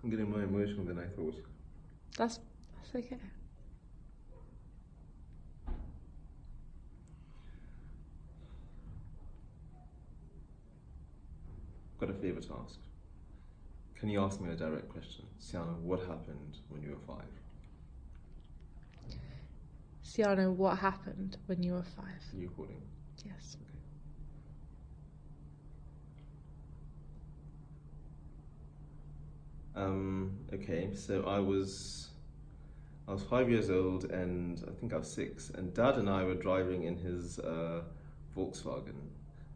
I'm getting more emotional than I thought. That's okay. Got a favour to ask. Can you ask me a direct question? Syano, what happened when you were 5? Syano, what happened when you were 5? Are you recording? Yes. Okay, so I was 5 years old, and I think I was 6, and Dad and I were driving in his Volkswagen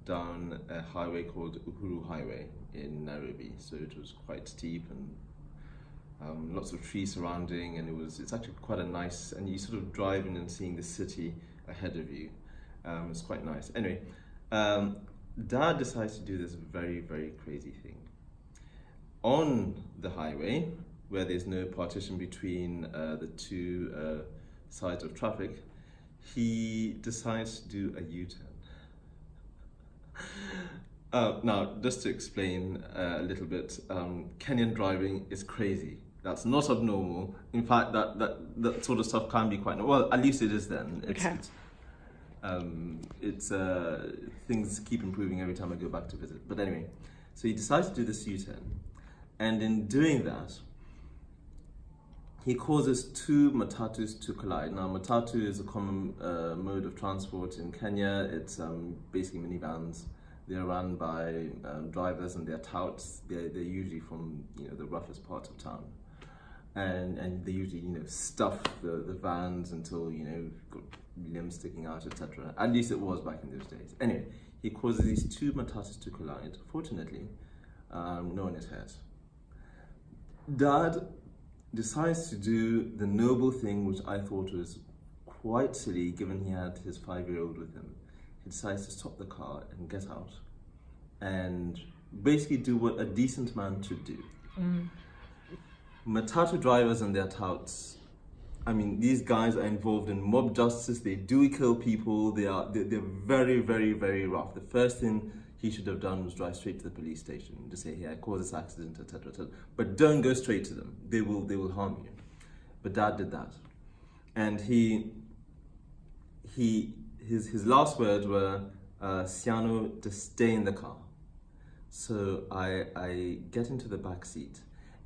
down a highway called Uhuru Highway in Nairobi. So it was quite steep and lots of trees surrounding, and it's actually quite a nice, and you sort of driving and seeing the city ahead of you. It's quite nice. Anyway, Dad decides to do this very, very crazy thing. On the highway, where there's no partition between the two sides of traffic, he decides to do a U-turn. Now, just to explain a little bit, Kenyan driving is crazy. That's not abnormal. In fact, that sort of stuff can be quite, well, at least it is then. Things keep improving every time I go back to visit. But anyway, so he decides to do this U-turn. And in doing that, he causes 2 matatus to collide. Now, matatu is a common mode of transport in Kenya. It's basically minivans. They're run by drivers, and they're touts. They're usually from the roughest parts of town, and they usually stuff the vans until got limbs sticking out, etc. At least it was back in those days. Anyway, he causes these 2 matatus to collide. Fortunately, no one is hurt. Dad decides to do the noble thing, which I thought was quite silly given he had his 5-year-old with him. He decides to stop the car and get out and basically do what a decent man should do. Matatu drivers and their touts, I mean, these guys are involved in mob justice. They do kill people. They're very, very, very rough. The first thing he should have done was drive straight to the police station to say, "Hey, I caused this accident," etc., etc. But don't go straight to them. They will harm you. But Dad did that, and his last words were, "Syano, to stay in the car." So I get into the back seat,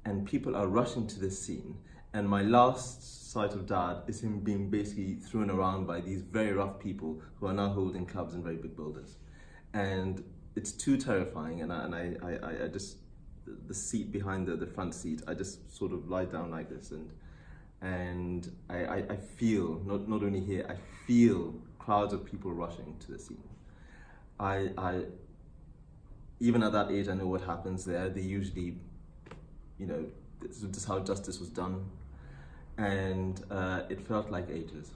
and people are rushing to the scene. And my last sight of Dad is him being basically thrown around by these very rough people who are now holding clubs and very big boulders, and it's too terrifying. And I just, the seat behind the front seat, I just sort of lie down like this, and I feel, not only here, I feel crowds of people rushing to the scene. I even at that age, I know what happens there. They usually, this is how justice was done, and it felt like ages.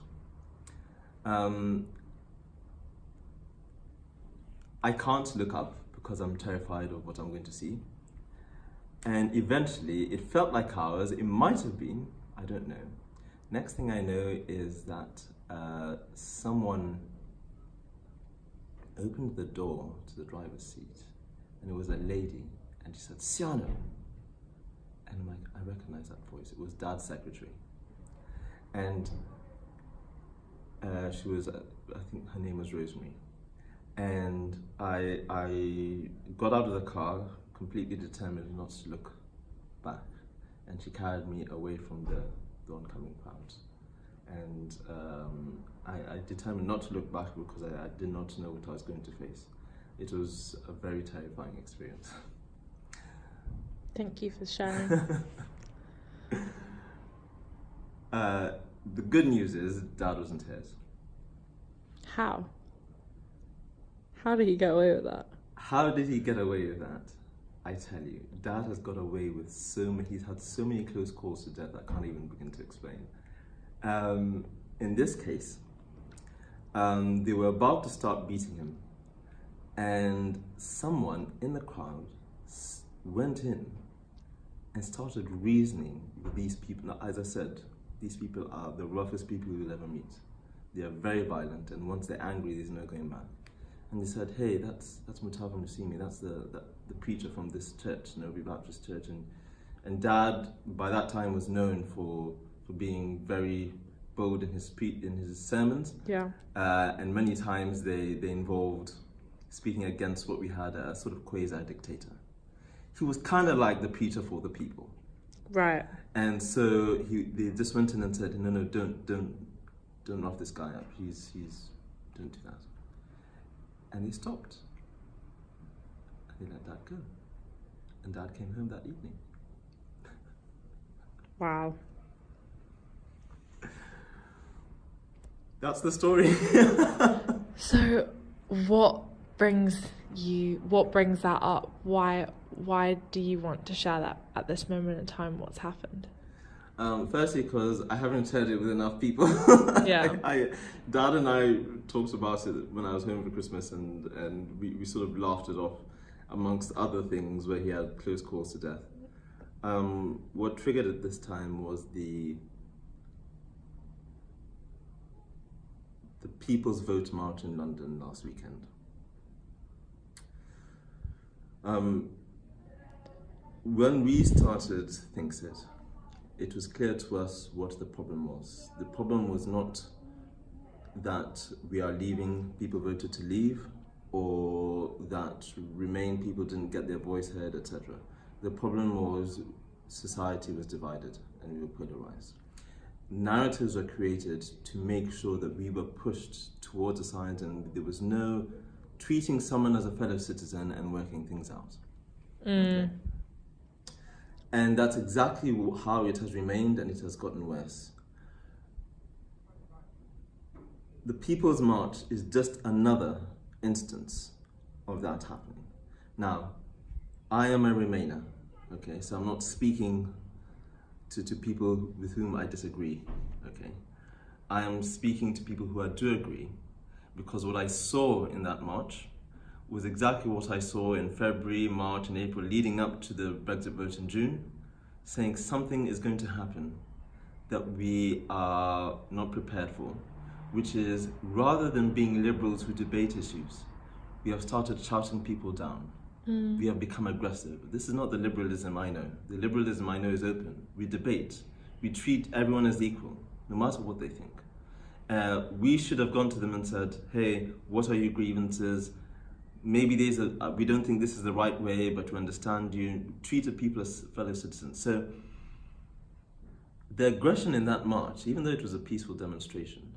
I can't look up because I'm terrified of what I'm going to see. And eventually, it felt like hours. It might have been, I don't know. Next thing I know is that someone opened the door to the driver's seat, and it was a lady, and she said, "Syano." And I'm like, I recognize that voice. It was Dad's secretary. And she was, I think her name was Rosemary. And I got out of the car, completely determined not to look back. And she carried me away from the oncoming crowds. And I determined not to look back because I did not know what I was going to face. It was a very terrifying experience. Thank you for sharing. The good news is Dad wasn't hurt. How? How did he get away with that? How did he get away with that? I tell you, Dad has got away with he's had so many close calls to death I can't even begin to explain. In this case, they were about to start beating him, and someone in the crowd went in and started reasoning with these people. Now, as I said, these people are the roughest people you will ever meet. They are very violent, and once they're angry, there's no going back. And they said, "Hey, that's Mutafa Musimi, that's the preacher from this church, Nairobi Baptist Church, and And Dad, by that time, was known for being very bold in his sermons. Yeah. And many times they involved speaking against what we had, a sort of quasi-dictator. He was kind of like the preacher for the people. Right. And so they just went in and said, no, don't rough this guy up. He's don't do that. And they stopped. And they let Dad go. And Dad came home that evening. Wow. That's the story. So what brings that up? Why do you want to share that at this moment in time? What's happened? Firstly, because I haven't shared it with enough people. Yeah. Dad and I talked about it when I was home for Christmas, and we sort of laughed it off, amongst other things where he had close calls to death. What triggered it this time was the People's Vote March in London last weekend. When we started ThinkSit, it was clear to us what the problem was. The problem was not that we are leaving, people voted to leave, or that Remain people didn't get their voice heard, etc. The problem was society was divided and we were polarized. Narratives were created to make sure that we were pushed towards a side and there was no treating someone as a fellow citizen and working things out. Okay. And that's exactly how it has remained, and it has gotten worse. The People's March is just another instance of that happening. Now, I am a Remainer, okay, so I'm not speaking to people with whom I disagree, okay. I am speaking to people who I do agree, because what I saw in that march was exactly what I saw in February, March and April leading up to the Brexit vote in June, saying something is going to happen that we are not prepared for, which is rather than being liberals who debate issues, we have started shouting people down. We have become aggressive. This is not the liberalism I know. The liberalism I know is open. We debate. We treat everyone as equal, no matter what they think. We should have gone to them and said, hey, what are your grievances? Maybe we don't think this is the right way, but we understand you treated people as fellow citizens. So the aggression in that march, even though it was a peaceful demonstration,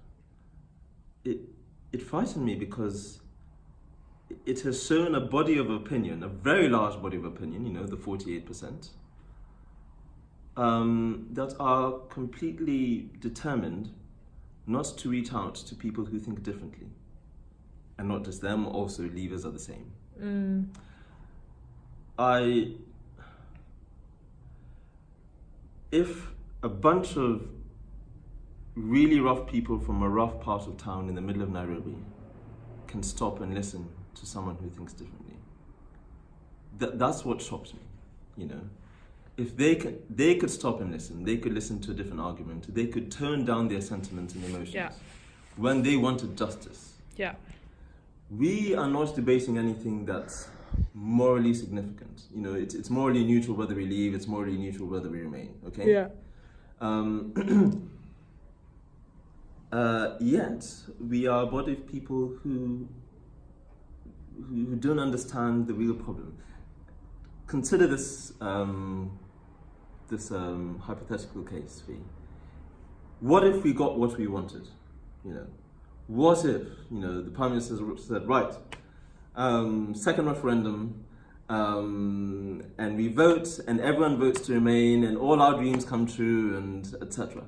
it frightened me because it has shown a body of opinion, a very large body of opinion, the 48%, that are completely determined not to reach out to people who think differently. And not just them, also leavers are the same. If a bunch of really rough people from a rough part of town in the middle of Nairobi can stop and listen to someone who thinks differently, that's what shocks me, If they could stop and listen, they could listen to a different argument, they could tone down their sentiments and emotions when they wanted justice. Yeah. We are not debating anything that's morally significant. It's morally neutral whether we leave, it's morally neutral whether we remain, okay? Yeah. Yet, we are a body of people who don't understand the real problem. Consider this hypothetical case, Fee. What if we got what we wanted, What if, the Prime Minister said, right, second referendum, and we vote, and everyone votes to remain, and all our dreams come true, and etc.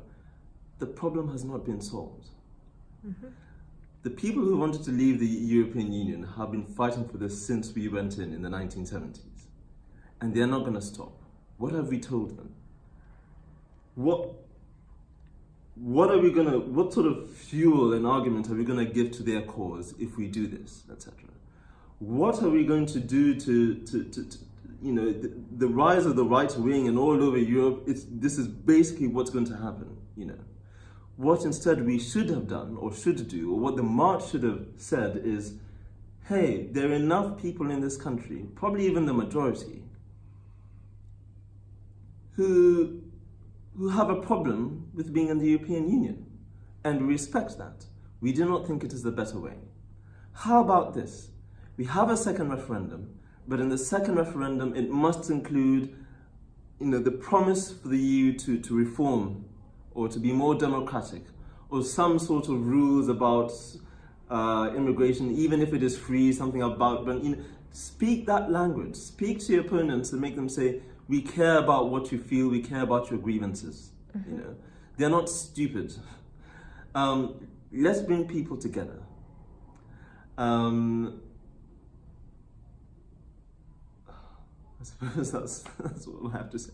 The problem has not been solved. The people who wanted to leave the European Union have been fighting for this since we went in the 1970s. And they're not going to stop. What have we told them? What sort of fuel and argument are we going to give to their cause if we do this, etc.? What are we going to do to the rise of the right wing and all over Europe? This is basically what's going to happen, What instead we should have done or should do, or what the march should have said is, hey, there are enough people in this country, probably even the majority, who have a problem with being in the European Union, and we respect that. We do not think it is the better way. How about this? We have a second referendum, but in the second referendum it must include, the promise for the EU to reform or to be more democratic, or some sort of rules about immigration, even if it is free, something about, but speak that language. Speak to your opponents and make them say, we care about what you feel, we care about your grievances. They're not stupid. Let's bring people together. I suppose that's what I have to say.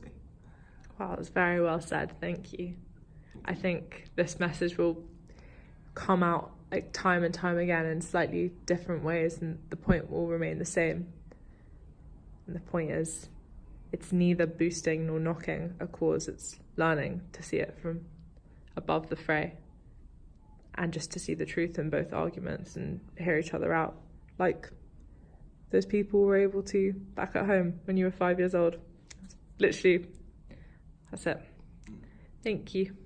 Wow, that's very well said. Thank you. I think this message will come out like time and time again in slightly different ways, and the point will remain the same. And the point is, it's neither boosting nor knocking a cause, it's learning to see it from above the fray and just to see the truth in both arguments and hear each other out, like those people were able to back at home when you were 5 years old. Literally, that's it. Thank you.